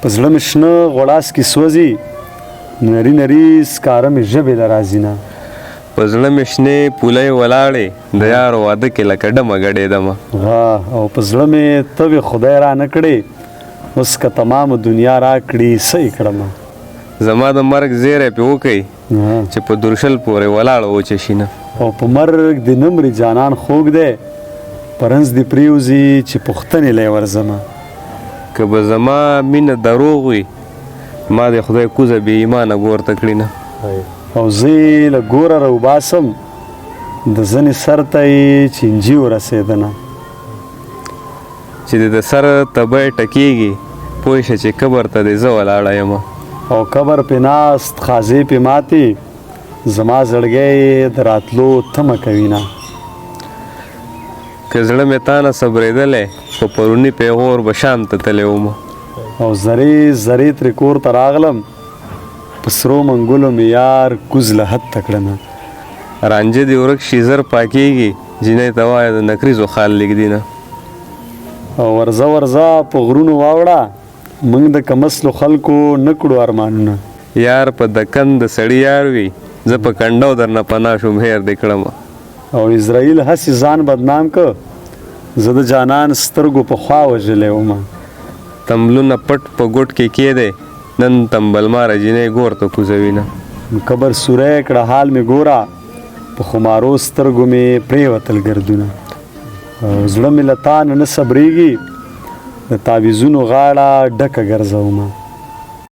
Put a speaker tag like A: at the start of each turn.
A: په زړه مې شنه غوړاسکي سوځي نري نري سکاره مې ژبې له راځي نه
B: په زړه مې شنې پولۍ ولاړې د یار واده کې لکه ډمه ګډېدمه
A: او په زړه مې تبې خدای را نه کړې اوس که تمامه دنیا را کړي څه یې کړمه
B: زما د مرګ زیری پې وکئ چې په درشل پورې ولاړه وچشي نه
A: او په مرګ د نمرې جانان خوږ دی په رنځ دې پرېوځي چې پوښتنې لی ورځمه
B: که به زما مینه دروغ وي ما د خدای کوزه بې ایمانه ګور ته کړي نه
A: او زه یې له ګوره راوباسم د زنې سر ته یې چینجي ورسېدنه
B: چې د سر تبی ټکېږي پوه شه چې قبر ته دې زه ولاړه یم
A: او قبر پې ناست خازې پې ماتې زما زړګی یې د راتلو تمه کوي نه
B: که زړه مې تا نه صبرېدلی په پروني پیغور به شام ته تللی وم
A: او زرې زرې ترې کور ته راغلم په سرو منګلو مې یار کوز له حد ته کړنه
B: رانجه دې ورک شي زر پاکېږي جینۍ ته وایه د نکریزو خال لږدي نه
A: او ورځه ورځه په غرونو واوړه موږ د کمسلو خلکو نه کړو ارمانونه
B: یار په دکن د سړي یار وي زه په کنډو درنه پناه شوم هیر دې کړم
A: او اسرائیل هسې ځان بدنام که زه د جانان سترګو په خوا وژلی وم
B: تمبلونه پټ په ګوټ کې کېدی نن تمبلماره جینۍ ګور ته کوزوي نه
A: قبر سوری کړه حال مې ګوره په خمارو سترګو مې پرېوتل ګردونه زړه مې له تا نه صبرېږي د تعویذونو غاړه ډکه ګرځومه